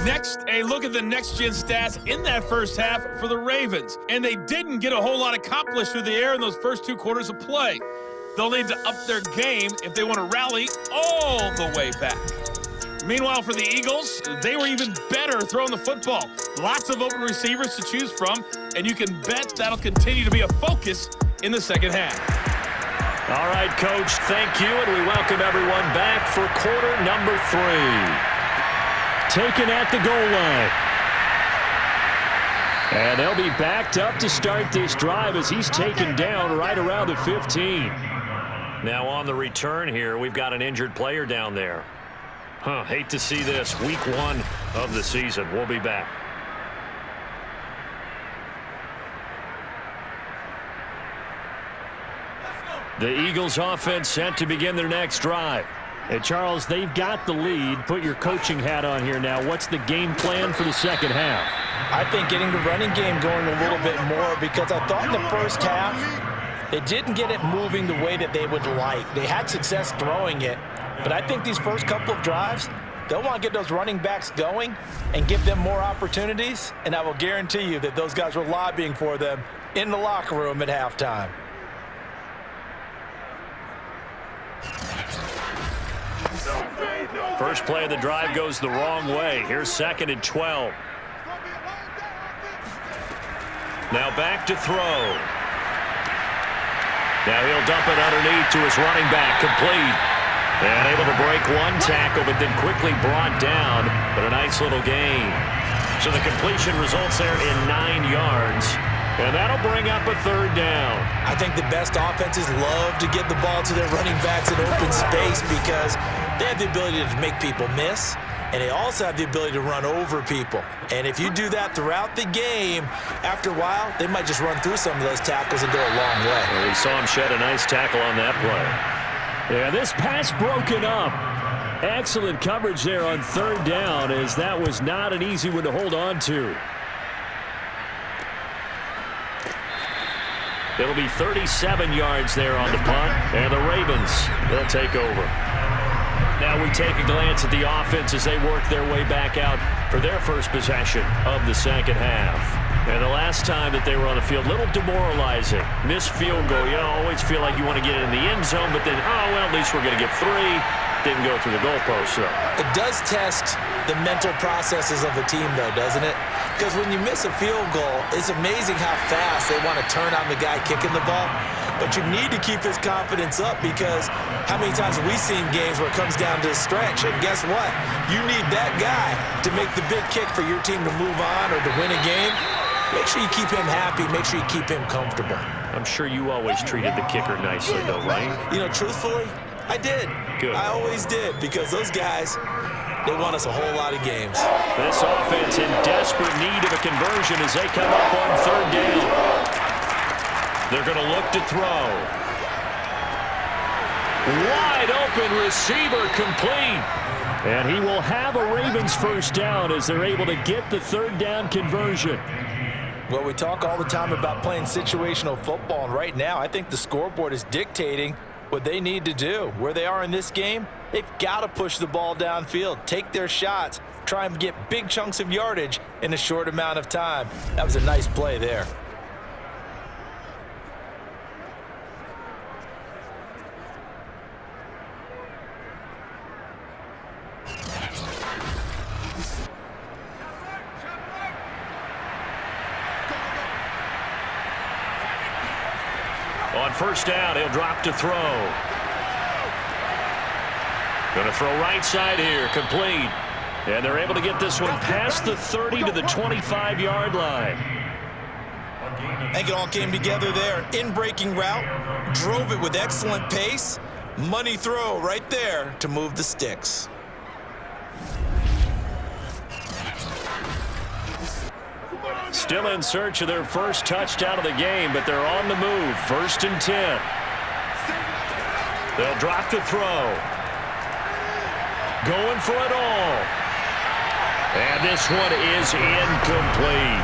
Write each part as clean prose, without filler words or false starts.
Next, a look at the next-gen stats in that first half for the Ravens. And they didn't get a whole lot accomplished through the air in those first 2 quarters of play. They'll need to up their game if they want to rally all the way back. Meanwhile, for the Eagles, they were even better throwing the football. Lots of open receivers to choose from, and you can bet that'll continue to be a focus in the second half. All right, Coach, thank you, and we welcome everyone back for quarter number 3. Taken at the goal line. And they'll be backed up to start this drive as he's taken down right around the 15. Now on the return here, we've got an injured player down there. Hate to see this. Week 1 of the season. We'll be back. The Eagles offense set to begin their next drive. And Charles, they've got the lead. Put your coaching hat on here now. What's the game plan for the second half? I think getting the running game going a little bit more, because I thought in the first half they didn't get it moving the way that they would like. They had success throwing it, but I think these first couple of drives, they'll want to get those running backs going and give them more opportunities, and I will guarantee you that those guys were lobbying for them in the locker room at halftime. First play of the drive goes the wrong way. Here's 2nd and 12. Now back to throw. Now he'll dump it underneath to his running back. Complete. And able to break 1 tackle, but then quickly brought down. But a nice little gain. So the completion results there in 9 yards. And that'll bring up a 3rd down. I think the best offenses love to get the ball to their running backs in open space because they have the ability to make people miss, and they also have the ability to run over people. And if you do that throughout the game, after a while, they might just run through some of those tackles and go a long way. Well, we saw him shed a nice tackle on that play. Yeah, this pass broken up. Excellent coverage there on 3rd down, as that was not an easy one to hold on to. It'll be 37 yards there on the punt, and the Ravens, they'll take over. Now we take a glance at the offense as they work their way back out for their first possession of the second half. And the last time that they were on the field, little demoralizing. Missed field goal. You always feel like you want to get it in the end zone, but then, at least we're going to get 3. Didn't go through the goalpost, though. It does test the mental processes of a team, though, doesn't it? Because when you miss a field goal, it's amazing how fast they want to turn on the guy kicking the ball. But you need to keep his confidence up, because how many times have we seen games where it comes down to a stretch, and guess what? You need that guy to make the big kick for your team to move on or to win a game. Make sure you keep him happy. Make sure you keep him comfortable. I'm sure you always treated the kicker nicely, though, right? You know, truthfully, I did. Good. I always did, because those guys, they won us a whole lot of games. This offense in desperate need of a conversion as they come up on 3rd down. They're going to look to throw. Wide open receiver, complete. And he will have a Ravens first down as they're able to get the 3rd down conversion. Well, we talk all the time about playing situational football, and right now I think the scoreboard is dictating what they need to do. Where they are in this game, they've got to push the ball downfield, take their shots, try and get big chunks of yardage in a short amount of time. That was a nice play there. On 1st down, he'll drop to throw. Going to throw right side here, complete. And they're able to get this one past the 30 to the 25-yard line. I think it all came together there. In-breaking route, drove it with excellent pace. Money throw right there to move the sticks. Still in search of their first touchdown of the game, but they're on the move. 1st and 10. They'll drop the throw. Going for it all. And this one is incomplete.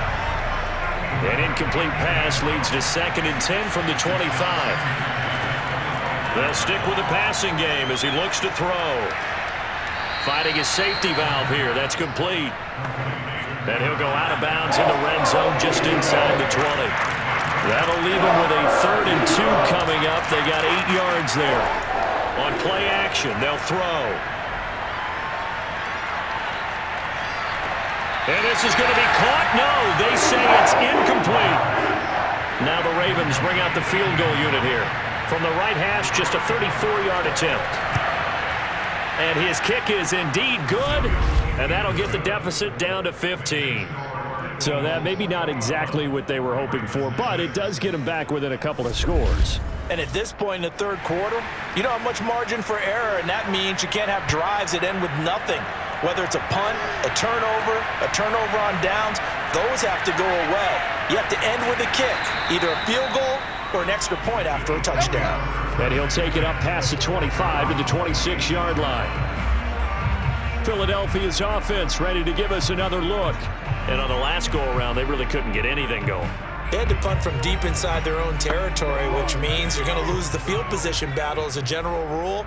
An incomplete pass leads to 2nd and 10 from the 25. They'll stick with the passing game as he looks to throw. Finding his safety valve here. That's complete. And he'll go out of bounds in the red zone just inside the 20. That'll leave him with a 3rd and 2 coming up. They got 8 yards there. On play action, they'll throw. And this is going to be caught. No, they say it's incomplete. Now the Ravens bring out the field goal unit here. From the right hash, just a 34-yard attempt. And his kick is indeed good, and that'll get the deficit down to 15. So that maybe not exactly what they were hoping for, but it does get them back within a couple of scores. And at this point in the third quarter, you don't have much margin for error, and that means you can't have drives that end with nothing. Whether it's a punt, a turnover on downs, those have to go away. You have to end with a kick, either a field goal or an extra point after a touchdown. And he'll take it up past the 25 to the 26-yard line. Philadelphia's offense ready to give us another look. And on the last go-around, they really couldn't get anything going. They had to punt from deep inside their own territory, which means you're going to lose the field position battle as a general rule.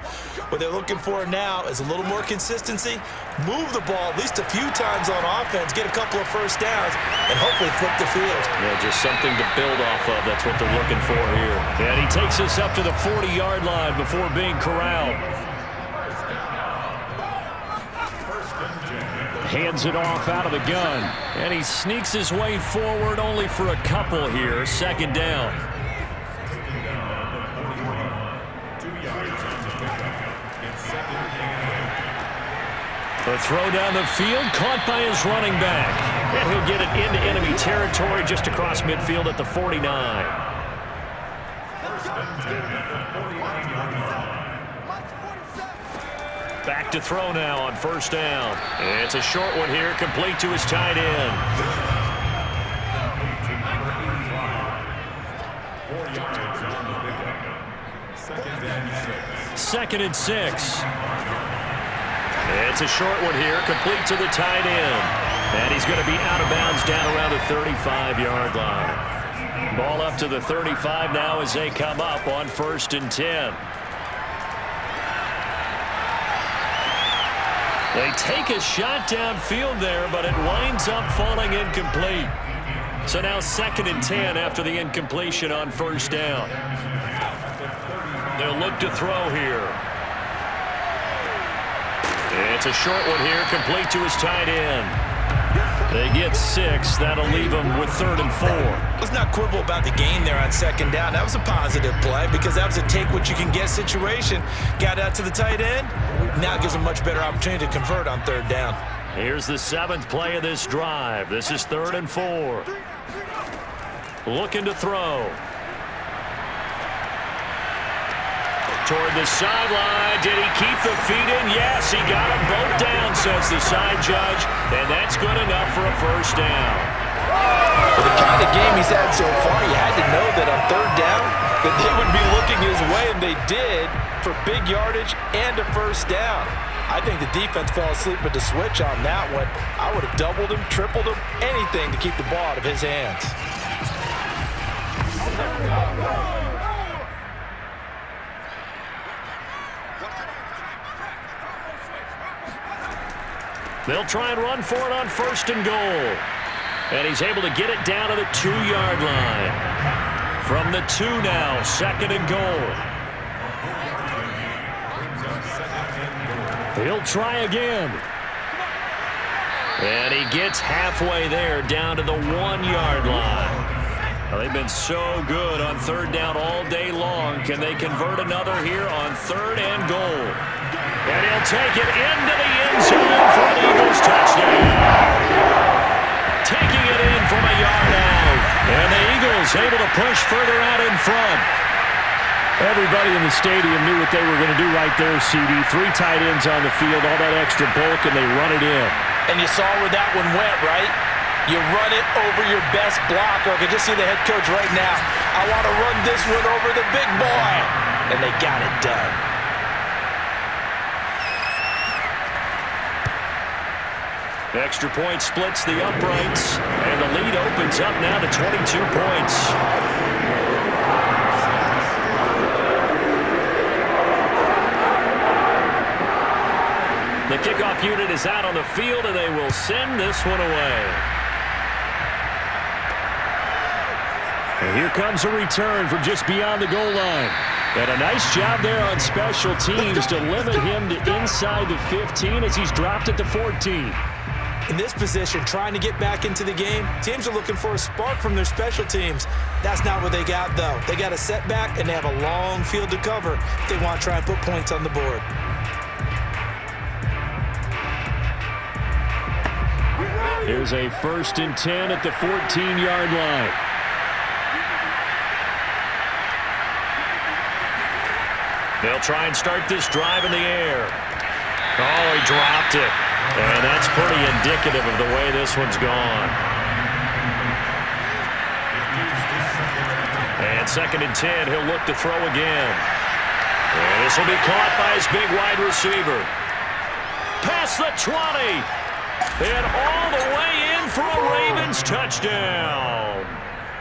What they're looking for now is a little more consistency, move the ball at least a few times on offense, get a couple of first downs, and hopefully flip the field. Yeah, just something to build off of. That's what they're looking for here. And he takes us up to the 40-yard line before being corralled. Hands it off out of the gun. And he sneaks his way forward only for a couple here. 2nd down. The throw down the field, caught by his running back. And he'll get it into enemy territory just across midfield at the 49. Back to throw now on 1st down. It's a short one here, complete to his tight end. 2nd and 6. It's a short one here, complete to the tight end. And he's going to be out of bounds down around the 35-yard line. Ball up to the 35 now as they come up on 1st and 10. They take a shot downfield there, but it winds up falling incomplete. So now 2nd and 10 after the incompletion on 1st down. They'll look to throw here. It's a short one here, complete to his tight end. They get 6. That'll leave them with 3rd and 4. Let's not quibble about the gain there on 2nd down. That was a positive play because that was a take-what-you-can-get situation. Got out to the tight end. Now it gives them a much better opportunity to convert on 3rd down. Here's the 7th play of this drive. This is 3rd and 4. Looking to throw. Toward the sideline. Did he keep the feet in? Yes, he got them both down, says the side judge. And that's good enough for a 1st down. With the kind of game he's had so far, you had to know that on 3rd down that they would be looking his way, and they did, for big yardage and a 1st down. I think the defense fell asleep with the switch on that one. I would have doubled him, tripled him, anything to keep the ball out of his hands. They'll try and run for it on 1st and goal. And he's able to get it down to the 2-yard line. From the 2 now, 2nd and goal. He'll try again. And he gets halfway there, down to the 1-yard line. Well, they've been so good on 3rd down all day long. Can they convert another here on 3rd and goal? And he'll take it into the end zone for an Eagles touchdown. Taking it in from a yard out. And the Eagles able to push further out in front. Everybody in the stadium knew what they were going to do right there, CD. 3 tight ends on the field, all that extra bulk, and they run it in. And you saw where that one went, right? You run it over your best blocker. I can just see the head coach right now. I want to run this one over the big boy. And they got it done. Extra point splits the uprights, and the lead opens up now to 22 points. The kickoff unit is out on the field, and they will send this one away. And here comes a return from just beyond the goal line. And a nice job there on special teams to limit him to inside the 15 as he's dropped it to 14. In this position, trying to get back into the game, teams are looking for a spark from their special teams. That's not what they got, though. They got a setback, and they have a long field to cover if they want to try and put points on the board. Here's a 1st and 10 at the 14-yard line. They'll try and start this drive in the air. Oh, he dropped it. And that's pretty indicative of the way this one's gone. And 2nd and 10, he'll look to throw again. And this will be caught by his big wide receiver. Past the 20. And all the way in for a Ravens touchdown.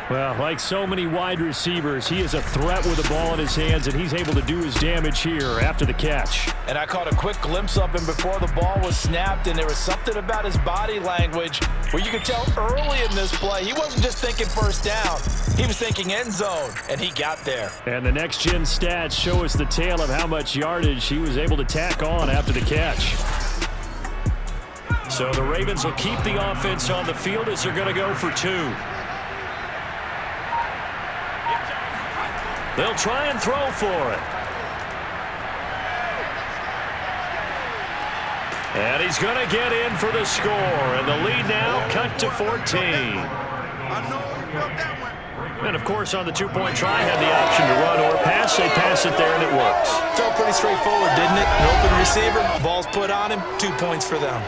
Well, like so many wide receivers, he is a threat with the ball in his hands, and he's able to do his damage here after the catch. And I caught a quick glimpse of him before the ball was snapped, and there was something about his body language where you could tell early in this play he wasn't just thinking first down. He was thinking end zone, and he got there. And the next-gen stats show us the tale of how much yardage he was able to tack on after the catch. So the Ravens will keep the offense on the field as they're going to go for 2. They'll try and throw for it. And he's going to get in for the score. And the lead now cut to 14. And, of course, on the two-point try, had the option to run or pass. They pass it there, and it works. Felt pretty straightforward, didn't it? An open receiver, ball's put on him, 2 points for them.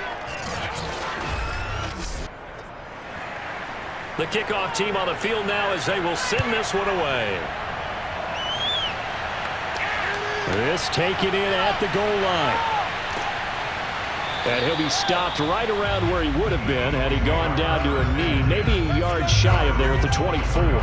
The kickoff team on the field now as they will send this one away. This taken in at the goal line. And he'll be stopped right around where he would have been had he gone down to a knee, maybe a yard shy of there at the 24.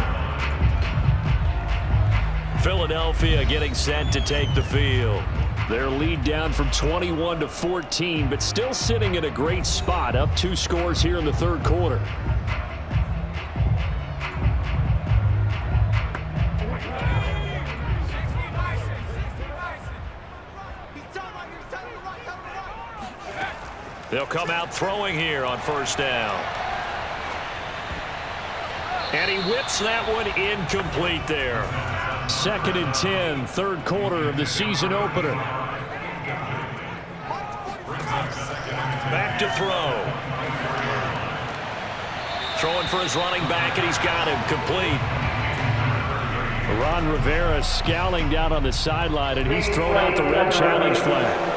Philadelphia getting set to take the field. Their lead down from 21 to 14, but still sitting in a great spot, up 2 scores here in the 3rd quarter. They'll come out throwing here on 1st down. And he whips that one incomplete there. 2nd and 10, 3rd quarter of the season opener. Back to throw. Throwing for his running back, and he's got him complete. Ron Rivera scowling down on the sideline, and he's thrown out the red challenge flag.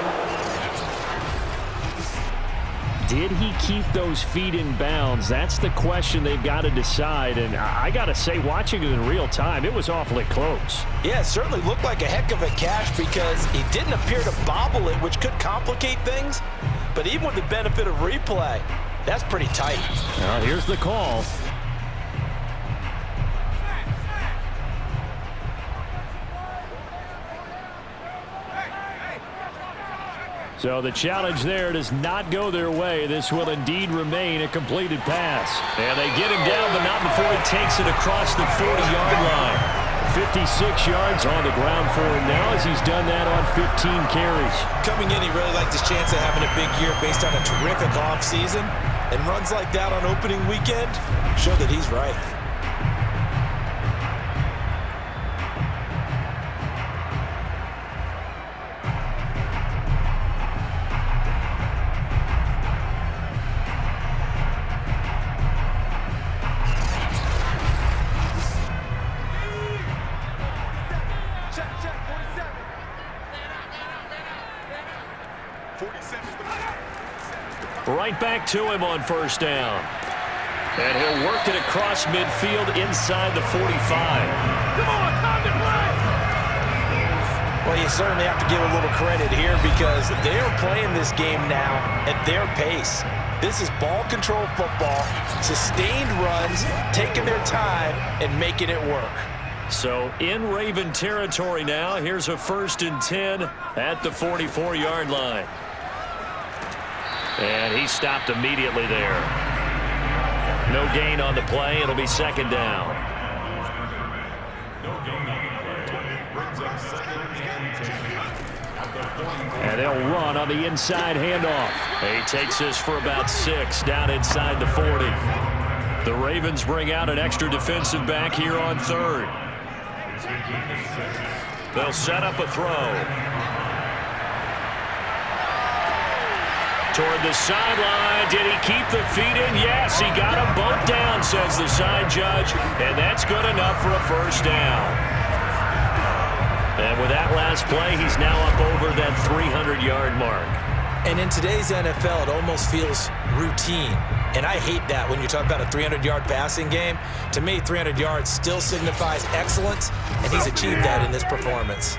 Did he keep those feet in bounds? That's the question they've got to decide. And I got to say, watching it in real time, it was awfully close. Yeah, it certainly looked like a heck of a catch because he didn't appear to bobble it, which could complicate things. But even with the benefit of replay, that's pretty tight. Now, here's the call. So the challenge there does not go their way. This will indeed remain a completed pass. And they get him down, but not before he takes it across the 40-yard line. 56 yards on the ground for him now as he's done that on 15 carries. Coming in, he really liked his chance of having a big year based on a terrific offseason. And runs like that on opening weekend show that he's right. Right back to him on 1st down. And he'll work it across midfield inside the 45. Come on, time to play! Well, you certainly have to give a little credit here because they are playing this game now at their pace. This is ball control football, sustained runs, taking their time and making it work. So in Raven territory now, here's a 1st and 10 at the 44-yard line. And he stopped immediately there. No gain on the play. It'll be second down. And they'll run on the inside handoff. He takes this for about 6 down inside the 40. The Ravens bring out an extra defensive back here on third. They'll set up a throw. Toward the sideline. Did he keep the feet in? Yes, he got them both down, says the side judge. And that's good enough for a first down. And with that last play, he's now up over that 300-yard mark. And in today's NFL, it almost feels routine. And I hate that when you talk about a 300-yard passing game. To me, 300 yards still signifies excellence, and he's achieved that in this performance.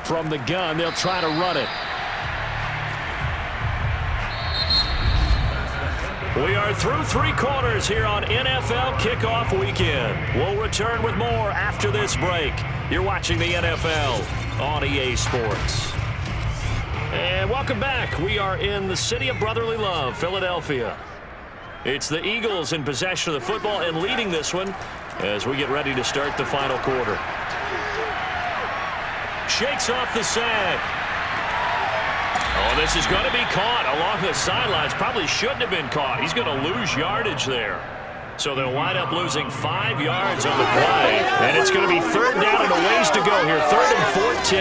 From the gun, they'll try to run it. We are through 3 quarters here on NFL Kickoff Weekend. We'll return with more after this break. You're watching the NFL on EA Sports. And welcome back. We are in the city of brotherly love, Philadelphia. It's the Eagles in possession of the football and leading this one as we get ready to start the final quarter. Shakes off the sack. Oh, this is going to be caught along the sidelines. Probably shouldn't have been caught. He's going to lose yardage there. So they'll wind up losing 5 yards on the play. And it's going to be third down and a ways to go here. 3rd and 14.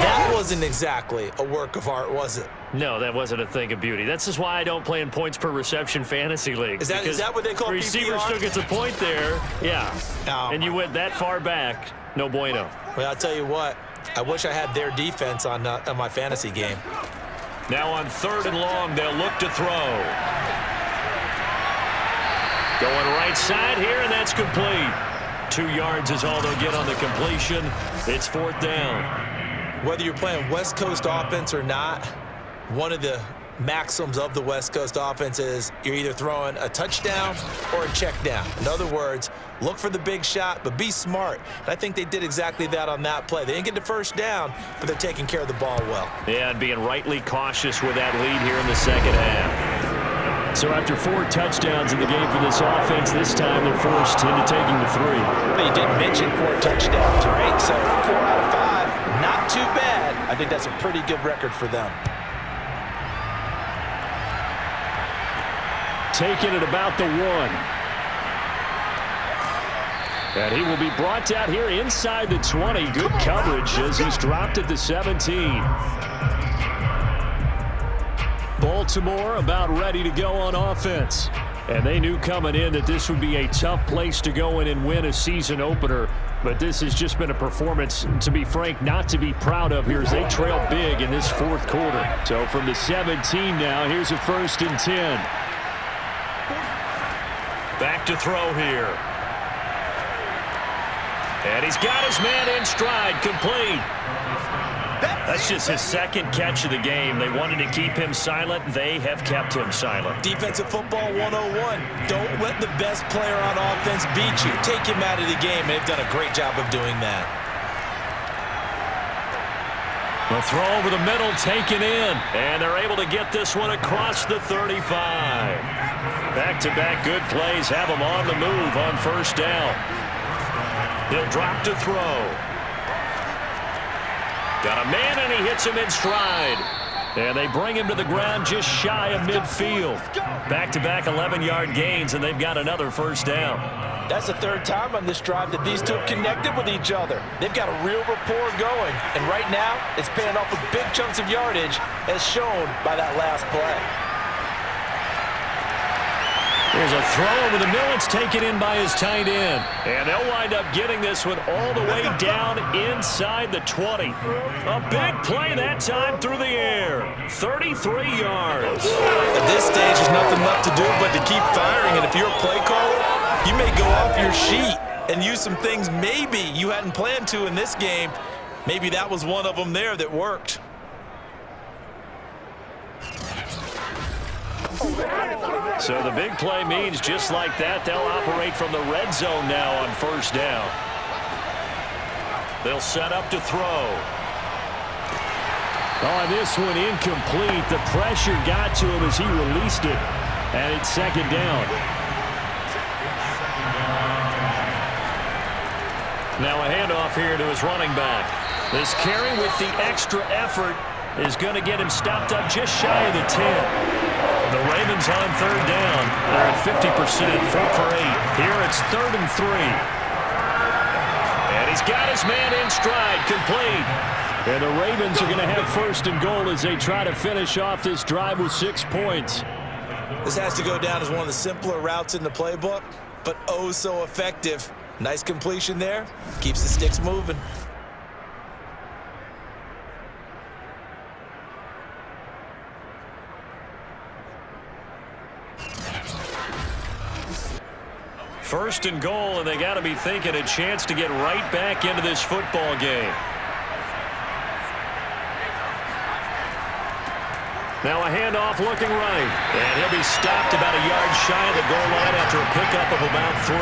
That wasn't exactly a work of art, was it? No, that wasn't a thing of beauty. That's just why I don't play in points per reception fantasy leagues. Is that what they call PPR? The receiver still gets a point there. Yeah. And you went that far back. No bueno. Well, I'll tell you what. I wish I had their defense on my fantasy game. Now on 3rd and long, they'll look to throw. Going right side here, and that's complete. 2 yards is all they'll get on the completion. It's 4th down. Whether you're playing West Coast offense or not, one of the maxims of the West Coast offense is you're either throwing a touchdown or a check down. In other words, look for the big shot, but be smart. And I think they did exactly that on that play. They didn't get the first down, but they're taking care of the ball well. Yeah, and being rightly cautious with that lead here in the second half. So after 4 touchdowns in the game for this offense, this time they're forced into taking the 3. But you didn't mention 4 touchdowns, right? So 4 out of 5, not too bad. I think that's a pretty good record for them. Taking it about the 1. And he will be brought down here inside the 20. Good coverage as he's dropped at the 17. Baltimore about ready to go on offense. And they knew coming in that this would be a tough place to go in and win a season opener. But this has just been a performance, to be frank, not to be proud of here as they trail big in this 4th quarter. So from the 17 now, here's a 1st and 10. Back to throw here. And he's got his man in stride, complete. That's just his 2nd catch of the game. They wanted to keep him silent. They have kept him silent. Defensive football 101. Don't let the best player on offense beat you. Take him out of the game. They've done a great job of doing that. The throw over the middle taken in. And they're able to get this one across the 35. Back-to-back good plays have him on the move on 1st down. He'll drop to throw. Got a man, and he hits him in stride. And they bring him to the ground just shy of midfield. Back-to-back 11-yard gains, and they've got another 1st down. That's the 3rd time on this drive that these two have connected with each other. They've got a real rapport going. And right now, it's paying off with big chunks of yardage, as shown by that last play. There's a throw over the middle. It's taken in by his tight end. And they'll wind up getting this one all the way down inside the 20. A big play that time through the air. 33 yards. At this stage, there's nothing left to do but to keep firing. And if you're a play caller, you may go off your sheet and use some things maybe you hadn't planned to in this game. Maybe that was one of them there that worked. So the big play means just like that, they'll operate from the red zone now on 1st down. They'll set up to throw. Oh, this one incomplete. The pressure got to him as he released it. And it's second down. Now a handoff here to his running back. This carry with the extra effort is going to get him stopped up just shy of the 10. The Ravens on third down. They're at 50%, 4 for 8. Here it's 3rd and 3. And he's got his man in stride, complete. And the Ravens are going to have 1st and goal as they try to finish off this drive with 6 points. This has to go down as one of the simpler routes in the playbook, but oh so effective. Nice completion there. Keeps the sticks moving. First and goal, and they got to be thinking a chance to get right back into this football game. Now a handoff looking right. And he'll be stopped about a yard shy of the goal line after a pickup of about 3.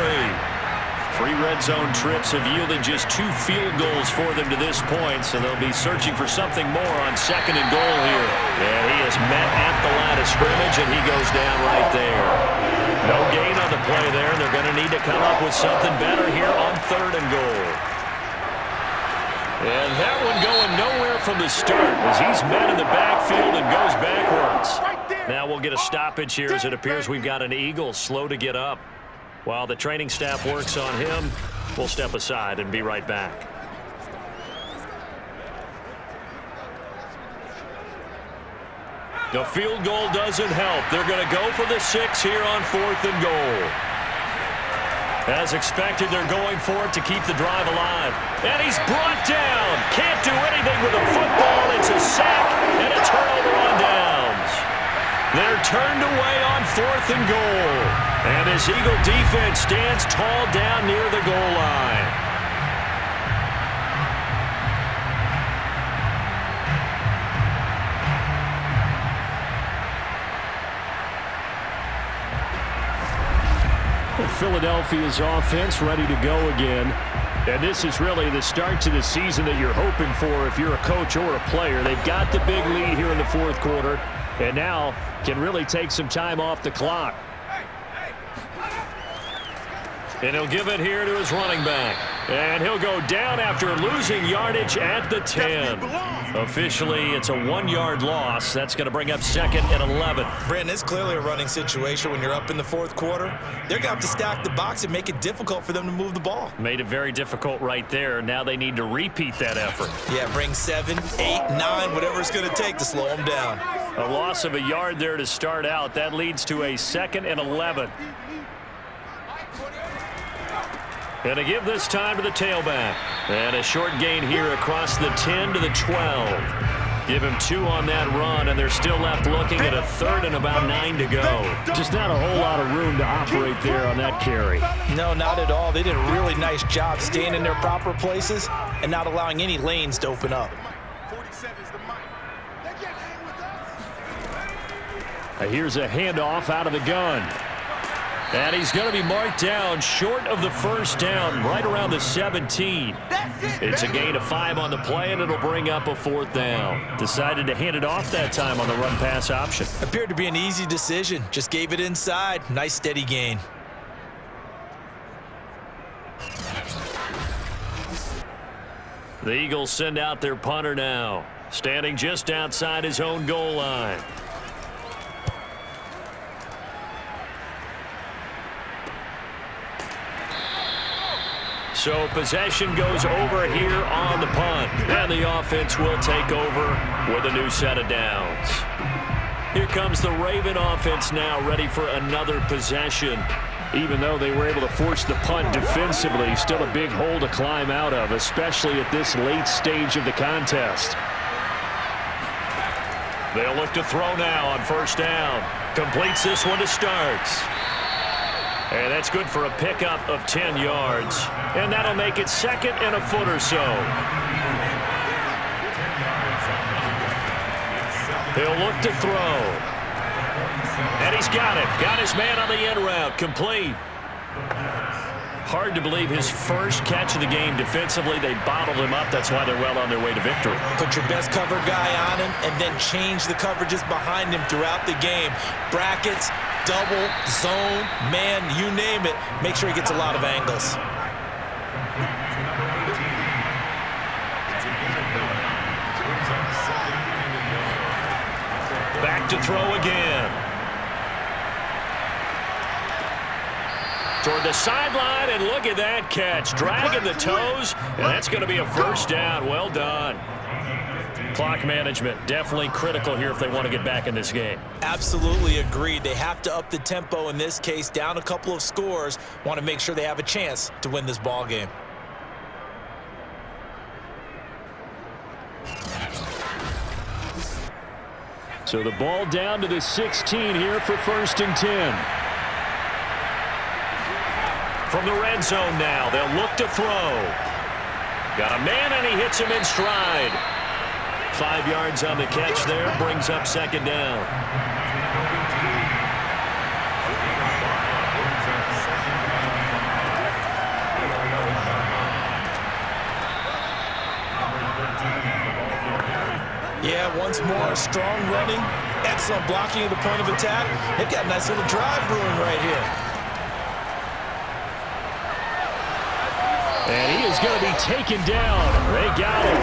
3 red zone trips have yielded just 2 field goals for them to this point, so they'll be searching for something more on 2nd and goal here. And he is met at the line of scrimmage, and he goes down right there. No gain on the play there. They're going to need to come up with something better here on 3rd and goal. And that one going nowhere from the start as he's met in the backfield and goes backwards. Now we'll get a stoppage here as it appears we've got an Eagle slow to get up. While the training staff works on him, we'll step aside and be right back. The field goal doesn't help. They're going to go for the 6 here on 4th and goal. As expected, they're going for it to keep the drive alive. And he's brought down. Can't do anything with a football. It's a sack and a turnover on downs. They're turned away on 4th and goal. And his Eagle defense stands tall down near the goal line. Philadelphia's offense ready to go again. And this is really the start to the season that you're hoping for if you're a coach or a player. They've got the big lead here in the 4th quarter and now can really take some time off the clock. And he'll give it here to his running back. And he'll go down after losing yardage at the 10. Officially, it's a 1-yard loss. That's going to bring up 2nd and 11. Brandon, it's clearly a running situation when you're up in the 4th quarter. They're going to have to stack the box and make it difficult for them to move the ball. Made it very difficult right there. Now they need to repeat that effort. Yeah, bring 7, 8, 9, whatever it's going to take to slow them down. A loss of a yard there to start out. That leads to a 2nd and 11. And to give this time to the tailback. And a short gain here across the 10 to the 12. Give him 2 on that run, and they're still left looking at a 3rd and about 9 to go. Just not a whole lot of room to operate there on that carry. No, not at all. They did a really nice job staying in their proper places and not allowing any lanes to open up. Here's a handoff out of the gun. And he's going to be marked down short of the 1st down, right around the 17. It's a gain of 5 on the play, and it'll bring up a 4th down. Decided to hand it off that time on the run-pass option. Appeared to be an easy decision. Just gave it inside. Nice, steady gain. The Eagles send out their punter now, standing just outside his own goal line. So possession goes over here on the punt. And the offense will take over with a new set of downs. Here comes the Raven offense now, ready for another possession. Even though they were able to force the punt defensively, still a big hole to climb out of, especially at this late stage of the contest. They'll look to throw now on 1st down. Completes this one to Starks. And that's good for a pickup of 10 yards. And that'll make it 2nd and a foot or so. He'll look to throw. And he's got it. Got his man on the end route. Complete. Hard to believe his first catch of the game defensively. They bottled him up. That's why they're well on their way to victory. Put your best cover guy on him and then change the coverages behind him throughout the game. Brackets, double, zone, man, you name it. Make sure he gets a lot of angles. Back to throw again. Toward the sideline, and look at that catch. Dragging the toes, and that's going to be a first down. Well done. Clock management, definitely critical here if they want to get back in this game. Absolutely agreed. They have to up the tempo in this case, down a couple of scores. Want to make sure they have a chance to win this ball game. So the ball down to the 16 here for 1st and 10. From the red zone now, they'll look to throw. Got a man, and he hits him in stride. 5 yards on the catch there, brings up 2nd down. Yeah, once more, strong running, excellent blocking at the point of attack. They've got a nice little drive brewing right here. And he is going to be taken down. They got him.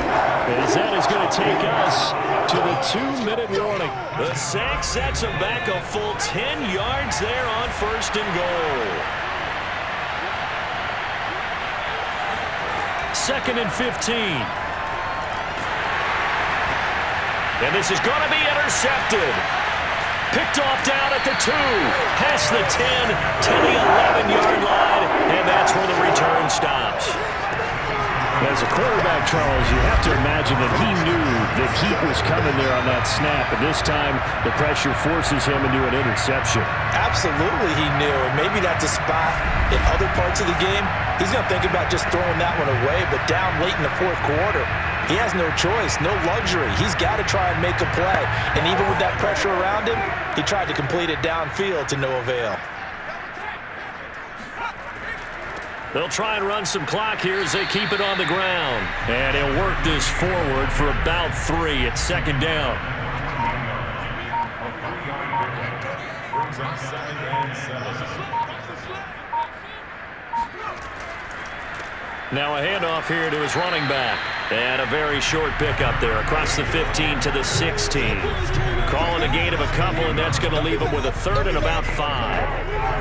As that is going to take us to the 2-minute warning. The sack sets him back a full 10 yards there on 1st and goal. 2nd and 15. And this is going to be intercepted. Picked off down at the 2. Past the 10 to the 11-yard line. And that's where the return stops. As a quarterback, Charles, you have to imagine that he knew the heat was coming there on that snap. And this time, the pressure forces him into an interception. Absolutely he knew. And maybe that's a spot in other parts of the game. He's going to think about just throwing that one away. But down late in the 4th quarter, he has no choice, no luxury. He's got to try and make a play. And even with that pressure around him, he tried to complete it downfield to no avail. They'll try and run some clock here as they keep it on the ground. And he'll work this forward for about 3 at 2nd down. Now a handoff here to his running back. And a very short pickup there across the 15 to the 16. Calling a gain of a couple, and that's going to leave him with a 3rd and about 5.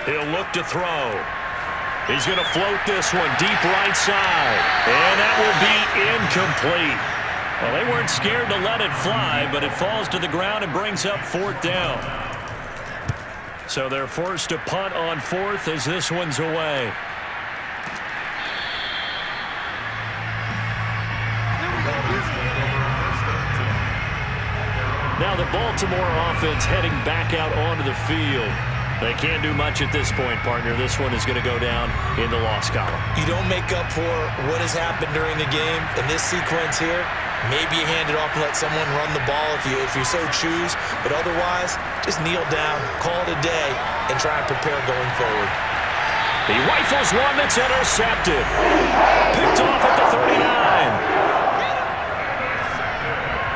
He'll look to throw. He's going to float this one deep right side. And that will be incomplete. Well, they weren't scared to let it fly, but it falls to the ground and brings up 4th down. So they're forced to punt on 4th as this one's away. Now the Baltimore offense heading back out onto the field. They can't do much at this point, partner. This one is going to go down in the loss column. You don't make up for what has happened during the game. In this sequence here, maybe you hand it off and let someone run the ball if you so choose. But otherwise, just kneel down, call it a day, and try and prepare going forward. He rifles one that's intercepted. Picked off at the 39.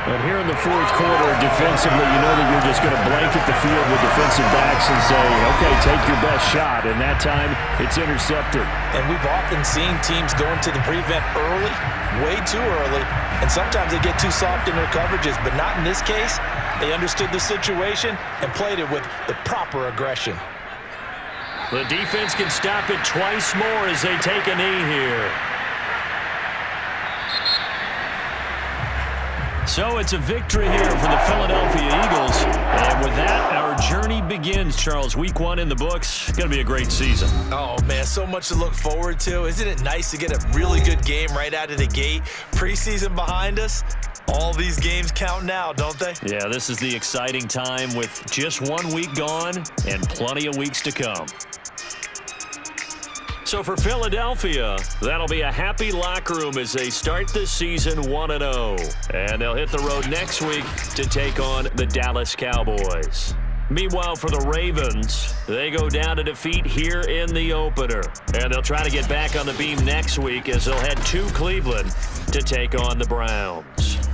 But here in the 4th quarter, defensively, you know that you're just going to blanket the field with defensive backs and say, okay, take your best shot. And that time, it's intercepted. And we've often seen teams go into the prevent early, way too early, and sometimes they get too soft in their coverages. But not in this case. They understood the situation and played it with the proper aggression. The defense can stop it twice more as they take a knee here. So it's a victory here for the Philadelphia Eagles. And with that, our journey begins, Charles. Week 1 in the books. Going to be a great season. Oh, man, so much to look forward to. Isn't it nice to get a really good game right out of the gate? Preseason behind us. All these games count now, don't they? Yeah, this is the exciting time with just 1 week gone and plenty of weeks to come. So for Philadelphia, that'll be a happy locker room as they start this season 1-0. And they'll hit the road next week to take on the Dallas Cowboys. Meanwhile, for the Ravens, they go down to defeat here in the opener. And they'll try to get back on the beam next week as they'll head to Cleveland to take on the Browns.